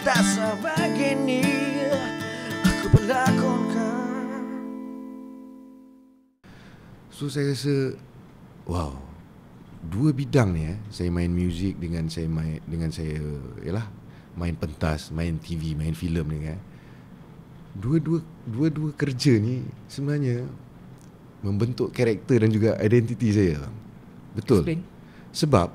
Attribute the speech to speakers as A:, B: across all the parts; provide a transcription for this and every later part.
A: tak sebegini aku berlakonkan.
B: So saya rasa wow, dua bidang ni saya main muzik dengan saya yalah main pentas, main TV, main filem ni kan. Dua kerja ni sebenarnya membentuk karakter dan juga identiti saya. Betul.
C: Explain.
B: Sebab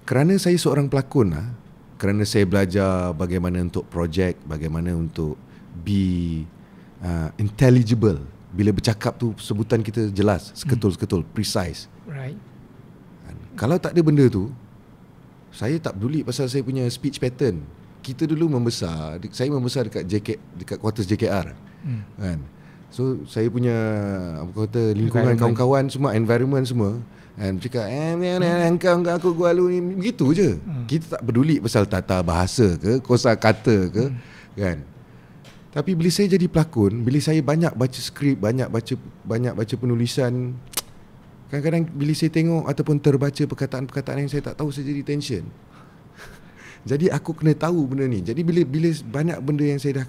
B: kerana saya seorang pelakon lah, kerana saya belajar bagaimana untuk projek, bagaimana untuk be intelligible. Bila bercakap tu sebutan kita jelas, seketul-seketul, precise.
C: Right.
B: Kalau tak ada benda tu, saya tak peduli pasal saya punya speech pattern. Kita dulu saya membesar dekat quarters JKR. Kan. So saya punya lingkungan kawan-kawan semua, environment semua, and cakap engkau aku gualu ni, begitu je. Kita tak peduli pasal tata bahasa ke, kosakata ke, kan. Tapi bila saya jadi pelakon, bila saya banyak baca skrip, banyak baca penulisan, kadang-kadang bila saya tengok ataupun terbaca perkataan-perkataan yang saya tak tahu, saya jadi tension. Jadi aku kena tahu benda ni. Jadi bila banyak benda yang saya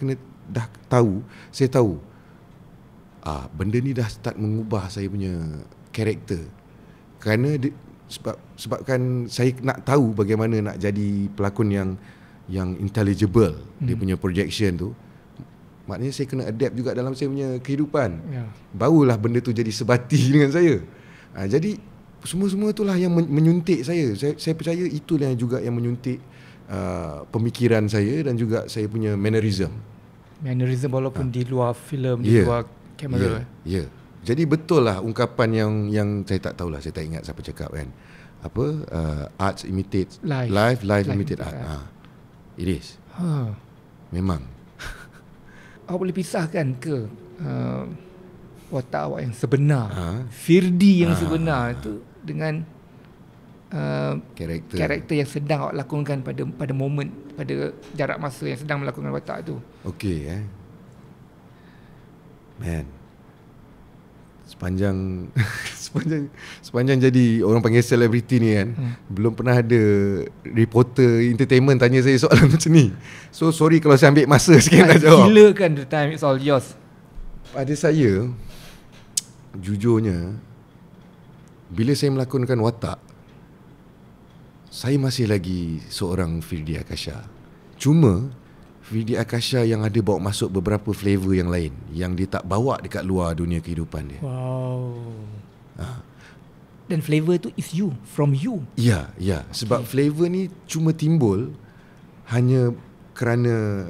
B: dah tahu, saya tahu benda ni dah start mengubah saya punya karakter. Kerana sebabkan saya nak tahu bagaimana nak jadi pelakon yang intelligible, dia punya projection tu. Maknanya saya kena adapt juga dalam saya punya kehidupan. Barulah benda tu jadi sebati dengan saya. Jadi semua-semua itulah yang menyuntik saya. Saya percaya itulah yang juga yang menyuntik pemikiran saya dan juga saya punya mannerism.
C: Mannerism walaupun di luar filem, di luar kamera.
B: Ya. Jadi betul lah ungkapan yang saya tak tahulah, saya tak ingat siapa cakap kan. Apa arts imitate life imitate art. It is. Memang.
C: Awak boleh pisahkan ke watak awak yang sebenar, Firdi yang sebenar itu dengan karakter yang sedang awak lakonkan pada momen, pada jarak masa yang sedang melakukan watak tu?
B: Okey man, sepanjang jadi orang panggil selebriti ni kan, belum pernah ada reporter entertainment tanya saya soalan macam ni. So sorry kalau saya ambil masa sikit nak jawab.
C: Silakan, the time is all yours.
B: Pada saya, jujurnya, bila saya melakonkan watak, saya masih lagi seorang Firdi Akasha. Cuma Firdi Akasha yang ada bawa masuk beberapa flavor yang lain, yang dia tak bawa dekat luar dunia kehidupan dia.
C: Wow. Dan flavor tu is you, from you.
B: Ya. Sebab flavor ni cuma timbul hanya kerana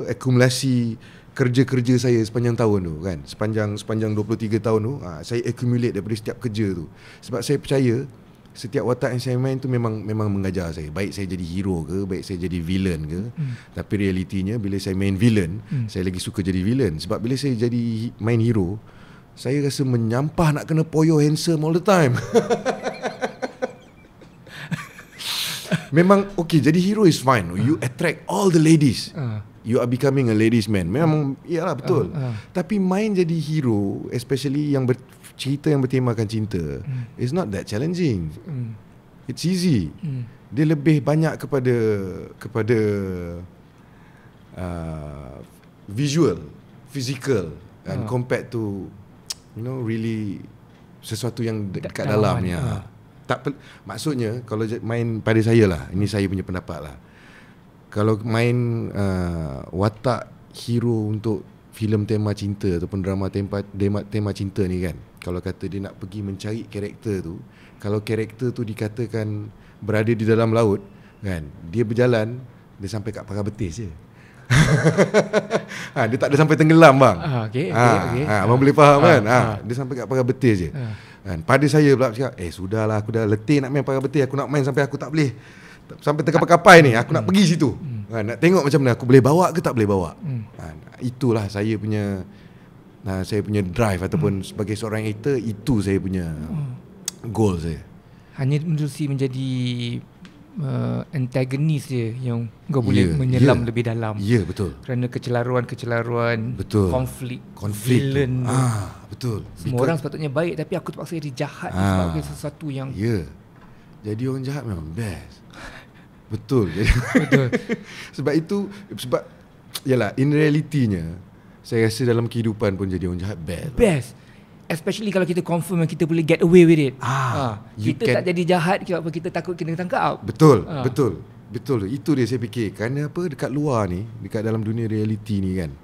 B: akumulasi kerja-kerja saya sepanjang tahun tu kan. Sepanjang 23 tahun tu, saya accumulate daripada setiap kerja tu. Sebab saya percaya setiap watak yang saya main tu memang mengajar saya. Baik saya jadi hero ke, baik saya jadi villain ke. Tapi realitinya bila saya main villain, saya lagi suka jadi villain. Sebab bila saya jadi main hero, saya rasa menyampah nak kena poyo handsome all the time. Memang okay, jadi hero is fine. You attract all the ladies. You are becoming a ladies man. Memang iyalah betul. Tapi main jadi hero, especially yang cerita yang bertemakan cinta, is not that challenging. It's easy. Dia lebih banyak kepada visual, physical, and compared to really sesuatu yang dekat dalamnya. Maksudnya kalau main pada saya lah, ini saya punya pendapat lah, kalau main watak hero untuk filem tema cinta ataupun drama tema cinta ni kan, kalau kata dia nak pergi mencari karakter tu, kalau karakter tu dikatakan berada di dalam laut kan, dia berjalan, dia sampai kat pagar betis je. Dia tak ada sampai tenggelam bang.
C: Okay.
B: Abang boleh faham kan. Dia sampai kat pagar betis je. Kan, pada saya pula cakap, sudahlah, aku dah letih nak main pagar betis. Aku nak main sampai aku tak boleh, sampai tengah kapal ni, aku nak pergi situ. Nak tengok macam mana, aku boleh bawa ke tak boleh bawa. Itulah saya punya drive ataupun sebagai seorang actor, itu saya punya goal saya.
C: Hanya menerusi menjadi antagonis dia yang kau boleh menyelam lebih dalam.
B: Ya, betul.
C: Kerana kecelaruan,
B: betul.
C: konflik
B: Villain. Betul.
C: Semua orang sepatutnya baik, tapi aku terpaksa jadi jahat sebab sesuatu yang
B: jadi orang jahat memang best. Betul.
C: Betul.
B: Sebab yalah, in realitinya saya rasa dalam kehidupan pun jadi orang jahat
C: Best. Especially kalau kita confirm yang kita boleh get away with it.
B: you
C: Kita tak jadi jahat sebab kita takut kena tangkap.
B: Betul. Itu dia saya fikir. Kerana apa, dekat luar ni, dekat dalam dunia reality ni kan,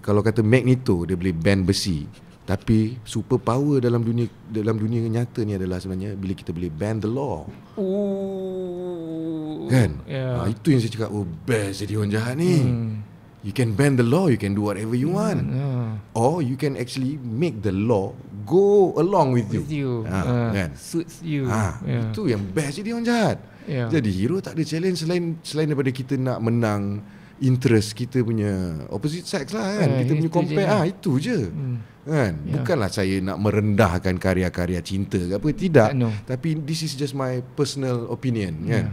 B: kalau kata Magneto dia boleh bend besi, tapi super power dalam dunia nyata ni adalah sebenarnya bila kita boleh bend the law. Kan?
C: Yeah.
B: Itu yang saya cakap, best jadi orang jahat ni. You can bend the law, you can do whatever you want. Or you can actually make the law go along with you. Kan?
C: Suits you.
B: Itu yang best jadi orang jahat. Jadi hero tak ada challenge selain daripada kita nak menang interest kita punya opposite sex lah kan. Kita punya compare itu je. Kan? Bukanlah saya nak merendahkan karya-karya cinta ke apa, tidak. Tapi this is just my personal opinion kan.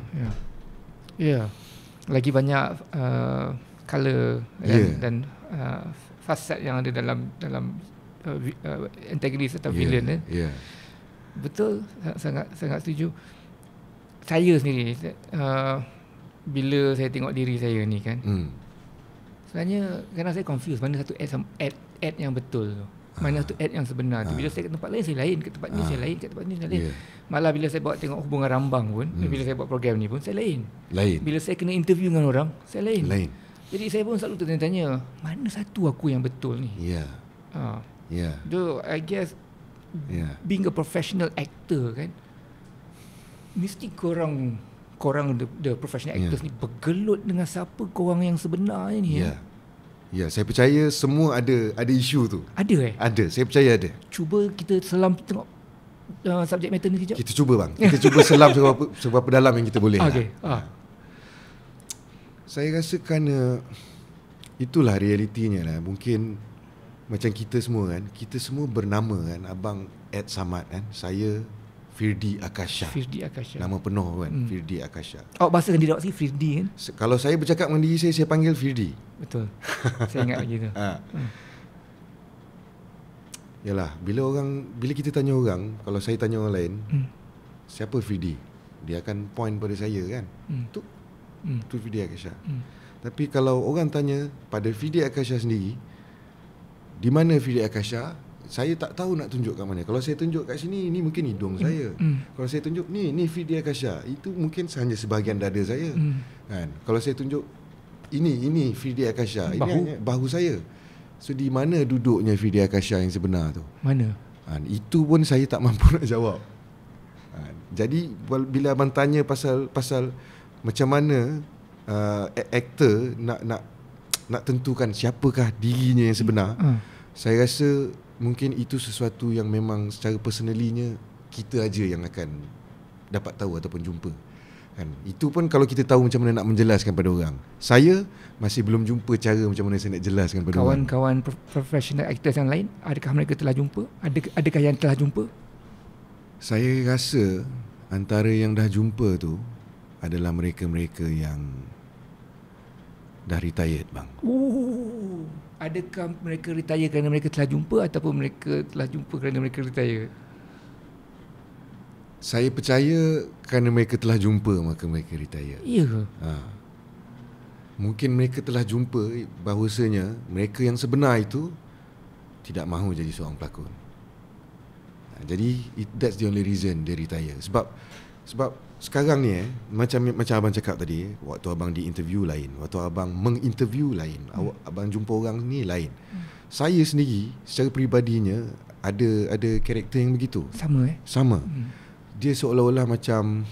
C: Lagi banyak color dan fasad yang ada dalam antagonis atau villain Betul, sangat setuju. Saya sendiri bila saya tengok diri saya ni kan, sebenarnya kadang saya confuse mana satu ad yang betul tu, mana satu ad yang sebenar tu. Bila saya ke tempat lain saya lain, ke tempat ni saya lain, ke tempat ni saya lain. Malah bila saya buat tengok Hubungan Rambang pun, bila saya buat program ni pun saya lain. Bila saya kena interview dengan orang, saya lain. Jadi saya pun selalu tertanya-tanya, mana satu aku yang betul ni? So I guess being a professional actor kan, mesti korang the professional actors ni bergelut dengan siapa korang yang sebenar ni.
B: Saya percaya semua ada isu tu. Ada, saya percaya ada.
C: Cuba kita selam tengok subject matter ni kejap.
B: Kita cuba bang. Kita cuba selam seberapa dalam yang kita boleh. Saya rasa kerana itulah realitinya lah. Mungkin macam kita semua kan, kita semua bernama kan, Abang Ed Samad kan, saya Firdy Akasha. Nama penuh kan, Firdy Akasha.
C: Bahasa kan dia sikit Firdy kan.
B: Kalau saya bercakap dengan diri saya panggil Firdy.
C: Betul. Saya ingat begitu.
B: Yalah, bila kita tanya orang, kalau saya tanya orang lain, siapa Firdy? Dia akan point pada saya kan. Tu Firdy Akasha. Tapi kalau orang tanya pada Firdy Akasha sendiri, di mana Firdy Akasha, saya tak tahu nak tunjuk kat mana. Kalau saya tunjuk kat sini, ini mungkin hidung saya. Kalau saya tunjuk ni Firdy Akasha, itu mungkin hanya sebahagian dada saya. Kan? Kalau saya tunjuk ini Firdy Akasha, ini bahu saya. So di mana duduknya Firdy Akasha yang sebenar tu?
C: Mana?
B: Itu pun saya tak mampu nak jawab. Jadi bila abang tanya pasal macam mana aktor nak tentukan siapakah dirinya yang sebenar, saya rasa mungkin itu sesuatu yang memang secara personalinya kita aja yang akan dapat tahu ataupun jumpa kan. Itu pun kalau kita tahu macam mana nak menjelaskan pada orang. Saya masih belum jumpa cara macam mana saya nak jelaskan pada orang.
C: Kawan-kawan professional actors yang lain, adakah mereka telah jumpa? Adakah yang telah jumpa? Saya
B: rasa antara yang dah jumpa tu adalah mereka-mereka yang dah retired bang.
C: Adakah mereka retire kerana mereka telah jumpa ataupun mereka telah jumpa kerana mereka retire?
B: Saya percaya kerana mereka telah jumpa maka mereka retire.
C: Ya ke?
B: Mungkin mereka telah jumpa bahawasanya mereka yang sebenar itu tidak mahu jadi seorang pelakon. Jadi that's the only reason dia retire. Sebab sekarang ni macam abang cakap tadi, waktu abang di interview lain, waktu abang menginterview lain, abang jumpa orang ni lain. Saya sendiri secara peribadinya ada karakter yang begitu. Sama. Dia seolah-olah macam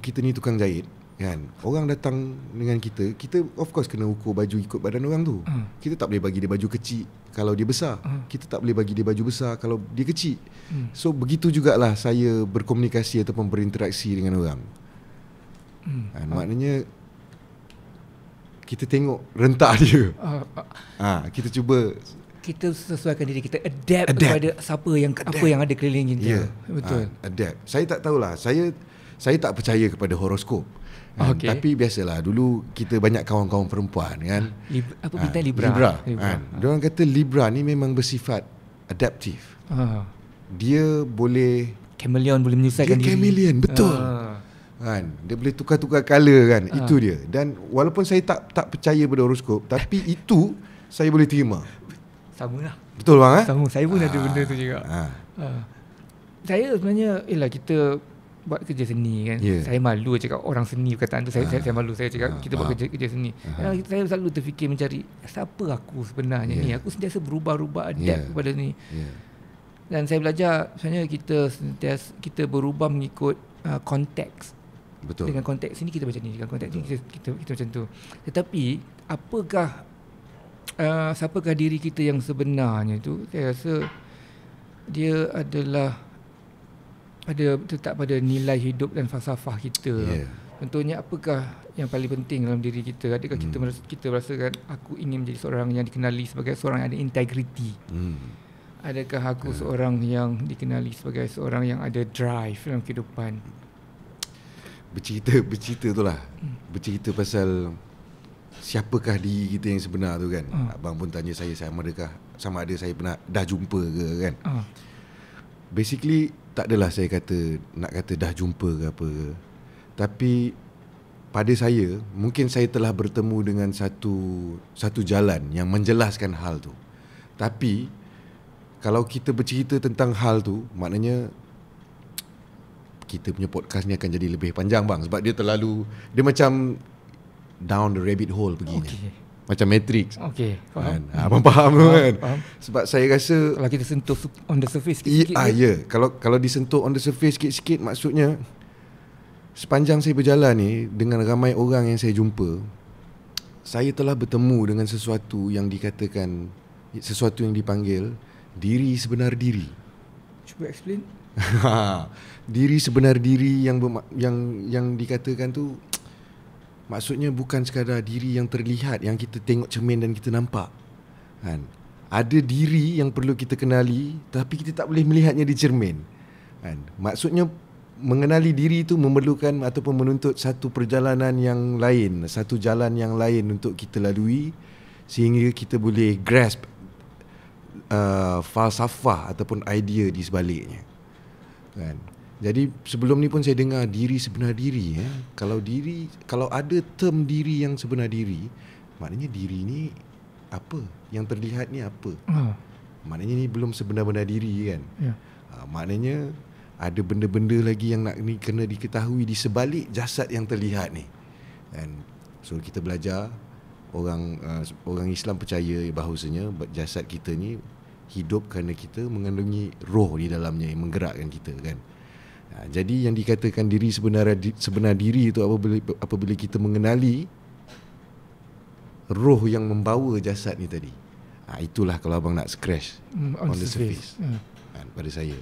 B: kita ni tukang jahit kan. Orang datang dengan kita of course kena ukur baju ikut badan orang tu. Kita tak boleh bagi dia baju kecil kalau dia besar. Kita tak boleh bagi dia baju besar kalau dia kecil. So begitu jugalah saya berkomunikasi ataupun berinteraksi dengan orang. Maknanya kita tengok rentak dia. Kita cuba,
C: kita sesuaikan diri kita, adapt kepada apa yang ada keliling kita. Betul.
B: Adapt. Saya tak tahulah. Saya tak percaya kepada horoskop. Tapi biasalah, dulu kita banyak kawan-kawan perempuan kan.
C: Bintang Libra.
B: Diorang kata Libra ni memang bersifat adaptif. Dia boleh
C: chameleon boleh menyesuaikan
B: Dia
C: diri.
B: chameleon, betul. Kan, dia boleh tukar-tukar colour kan. Itu dia. Dan walaupun saya tak percaya pada horoskop, tapi itu saya boleh terima.
C: Sama lah.
B: Betul bang eh?
C: Sama, saya pun ada benda tu juga. Saya sebenarnya, kita buat kerja seni kan. Saya malu cakap orang seni perkataan tu. Saya malu. Saya cakap kita buat kerja seni. Saya selalu terfikir mencari siapa aku sebenarnya ni. Aku sentiasa berubah-ubah adapt kepada ni. Dan saya belajar sebenarnya kita berubah mengikut konteks.
B: Betul.
C: Dengan konteks ini kita macam ni, dengan konteks ini kita macam tu. Tetapi siapakah diri kita yang sebenarnya tu? Saya rasa dia adalah tetap pada nilai hidup dan falsafah kita. Contohnya, apakah yang paling penting dalam diri kita? Adakah kita merasakan aku ingin menjadi seorang yang dikenali sebagai seorang yang ada integriti? Adakah aku seorang yang dikenali sebagai seorang yang ada drive dalam kehidupan?
B: Bercerita tu lah. Bercerita pasal siapakah diri kita yang sebenar tu kan. Abang pun tanya saya sama ada saya pernah dah jumpa ke kan. Basically tak adalah saya nak kata dah jumpa ke apa ke. Tapi pada saya, mungkin saya telah bertemu dengan satu jalan yang menjelaskan hal tu. Tapi kalau kita bercerita tentang hal tu, maknanya kita punya podcast ni akan jadi lebih panjang bang. Sebab dia macam down the rabbit hole pergi ni. Macam Matrix.
C: Faham.
B: Abang faham kan? Faham. Sebab saya rasa
C: kalau kita sentuh on the surface sikit-sikit.
B: Kalau disentuh on the surface sikit-sikit, maksudnya sepanjang saya berjalan ni dengan ramai orang yang saya jumpa, saya telah bertemu dengan sesuatu yang dikatakan, sesuatu yang dipanggil diri sebenar diri.
C: Cuba explain.
B: Diri sebenar diri yang dikatakan tu, maksudnya bukan sekadar diri yang terlihat, yang kita tengok cermin dan kita nampak kan. Ada diri yang perlu kita kenali, tapi kita tak boleh melihatnya di cermin kan. Maksudnya mengenali diri itu memerlukan ataupun menuntut satu perjalanan yang lain, satu jalan yang lain untuk kita lalui, sehingga kita boleh grasp falsafah ataupun idea di sebaliknya kan. Jadi sebelum ni pun saya dengar diri sebenar diri. Kalau ada term diri yang sebenar diri, maknanya diri ni apa? Yang terlihat ni apa? Maknanya ni belum sebenar-benar diri kan. Maknanya ada benda-benda lagi yang nak ni kena diketahui di sebalik jasad yang terlihat ni kan. So kita belajar, orang Islam percaya bahawasanya jasad kita ni hidup kerana kita mengandungi roh di dalamnya yang menggerakkan kita kan. Jadi yang dikatakan diri sebenar diri itu apabila kita mengenali roh yang membawa jasad ni tadi. Itulah kalau abang nak scratch on the surface. Pada saya.